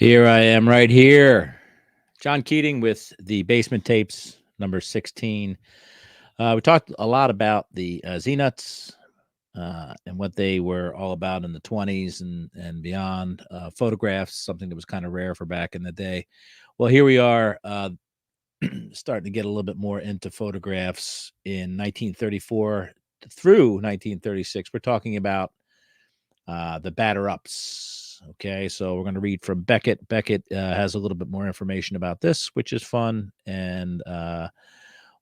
Here I am right here. John Keating with the Basement Tapes, number 16. We talked a lot about the Z-Nuts and what they were all about in the 20s and beyond. Photographs, something that was kind of rare for back in the day. Well, here we are starting to get a little bit more into photographs in 1934 through 1936. We're talking about the batter ups. Okay, so we're going to read from Beckett. Beckett has a little bit more information about this, which is fun. And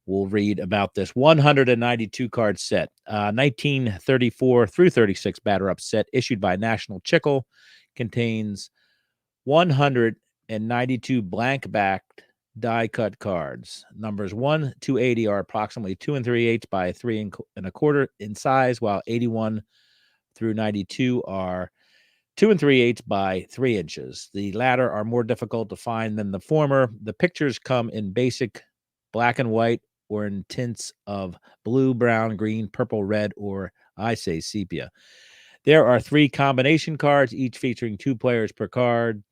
we'll read about this 192 card set, 1934 through 36 batter up set issued by National Chickle, contains 192 blank backed die cut cards. Numbers 1 to 80 are approximately 2 3/8 by 3 1/4 in size, while 81 through 92 are 2 3/8 by 3 inches. The latter are more difficult to find than the former. The pictures come in basic black and white or in tints of blue, brown, green, purple, red, or I say sepia. There are 3 combination cards, each featuring 2 players per card.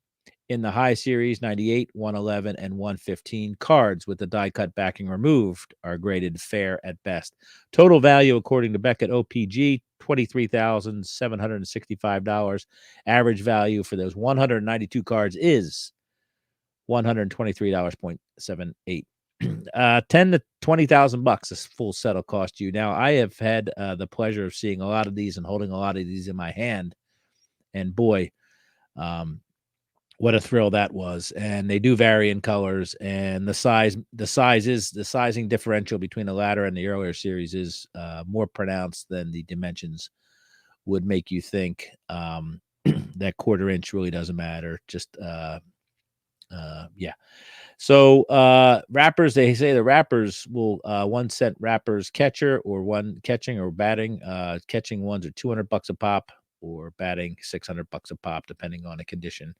In the high series, 98, 111, and 115 cards with the die cut backing removed are graded fair at best. Total value, according to Beckett OPG, $23,765. Average value for those 192 cards is $123.78. 10 to 20,000 bucks this full set will cost you. Now, I have had the pleasure of seeing a lot of these and holding a lot of these in my hand, and boy, what a thrill that was. And they do vary in colors, and the sizing differential between the latter and the earlier series is more pronounced than the dimensions would make you think. That quarter inch really doesn't matter. Just yeah. So wrappers, they say the wrappers will 1 cent wrappers catcher, or one catching or batting. Catching ones are $200 a pop, or batting $600 a pop, depending on the condition,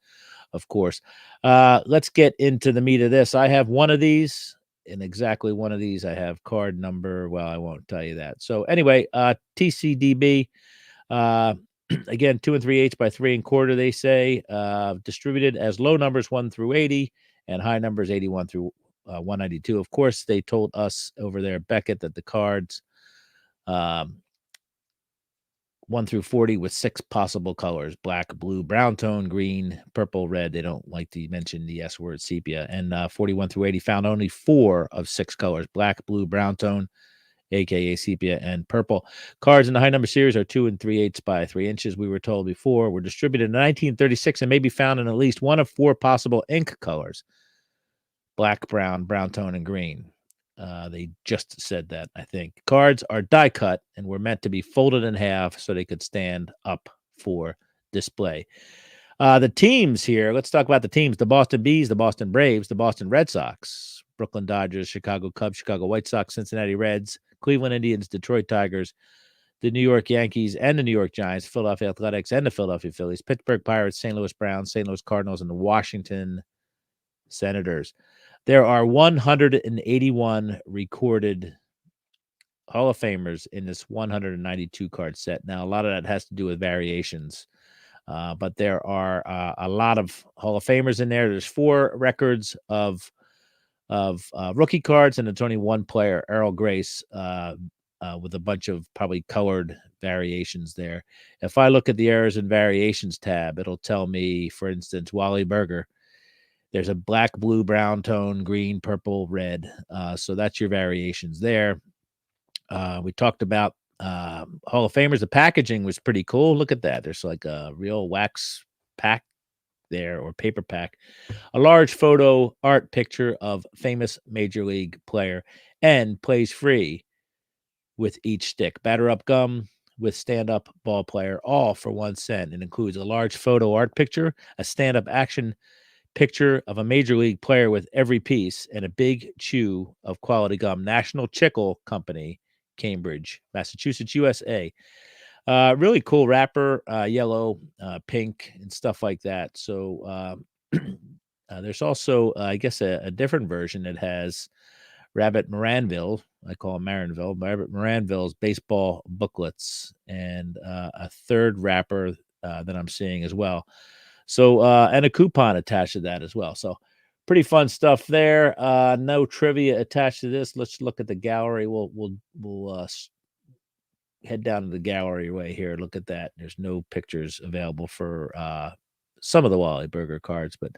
of course. Let's get into the meat of this. I have one of these, and exactly one of these. I have card number. Well, I won't tell you that. So anyway, TCDB. Again, 2 3/8 by 3 1/4. They say distributed as low numbers 1 through 80 and high numbers 81 through 192. Of course, they told us over there, Beckett, that the cards. 1 through 40 with 6 possible colors: black, blue, brown tone, green, purple, red. They don't like to mention the S word, sepia. And 41 through 80 found only 4 of 6 colors: black, blue, brown tone, aka sepia, and purple. Cards in the high number series are 2 3/8 by 3 inches. We were told before were distributed in 1936 and may be found in at least 1 of 4 possible ink colors: black, brown, brown tone, and green. They just said that, I think. Cards are die cut and were meant to be folded in half so they could stand up for display. The teams here, let's talk about the teams: the Boston Bees, the Boston Braves, the Boston Red Sox, Brooklyn Dodgers, Chicago Cubs, Chicago White Sox, Cincinnati Reds, Cleveland Indians, Detroit Tigers, the New York Yankees and the New York Giants, Philadelphia Athletics and the Philadelphia Phillies, Pittsburgh Pirates, St. Louis Browns, St. Louis Cardinals, and the Washington Senators. There are 181 recorded Hall of Famers in this 192 card set. Now, a lot of that has to do with variations, but there are a lot of Hall of Famers in there. There's 4 records of rookie cards, and it's only 1 player, Earl Grace, with a bunch of probably colored variations there. If I look at the errors and variations tab, it'll tell me, for instance, Wally Burger. There's a black, blue, brown tone, green, purple, red. So that's your variations there. We talked about Hall of Famers. The packaging was pretty cool. Look at that. There's like a real wax pack there, or paper pack. A large photo art picture of famous major league player, and plays free with each stick. Batter up gum with stand-up ball player, all for 1 cent. It includes a large photo art picture, a stand-up action picture of a major league player with every piece, and a big chew of quality gum. National Chickle Company, Cambridge, Massachusetts, USA. Really cool wrapper, yellow, pink, and stuff like that. So there's also, I guess, a different version that has Rabbit Moranville. I call him Marinville. Rabbit Moranville's baseball booklets, and a third wrapper that I'm seeing as well. So and a coupon attached to that as well. So pretty fun stuff there. No trivia attached to this. Let's look at the gallery. We'll head down to the gallery right here. Look at that. There's no pictures available for some of the Wally Burger cards, but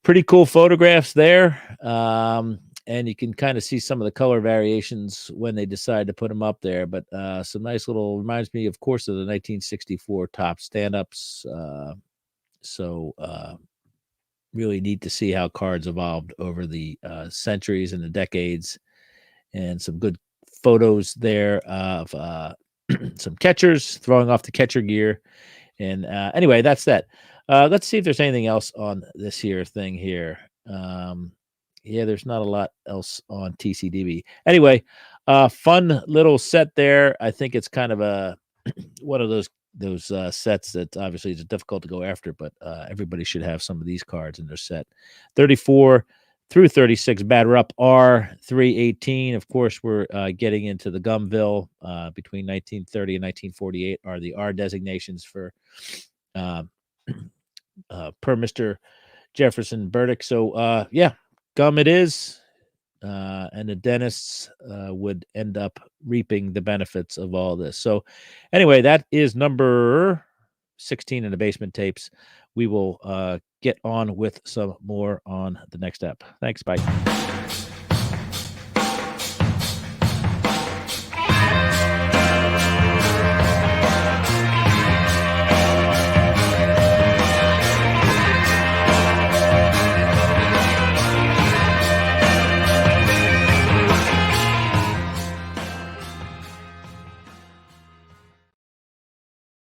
pretty cool photographs there. And you can kind of see some of the color variations when they decide to put them up there. But some nice little, reminds me, of course, of the 1964 top stand-ups. So really neat to see how cards evolved over the centuries and the decades, and some good photos there of some catchers throwing off the catcher gear. And anyway, that's that. Let's see if there's anything else on this here thing here. Yeah, there's not a lot else on TCDB. Anyway, fun little set there. I think it's kind of a one of those sets that obviously is difficult to go after, but everybody should have some of these cards in their set. 34 through 36 batter up R318. Of course, we're getting into the Gumville. Between 1930 and 1948 are the R designations for per Mr. Jefferson Burdick. So yeah, gum it is. And the dentists would end up reaping the benefits of all this. So anyway, that is number 16 in the basement tapes. We will get on with some more on the next step. Thanks. Bye.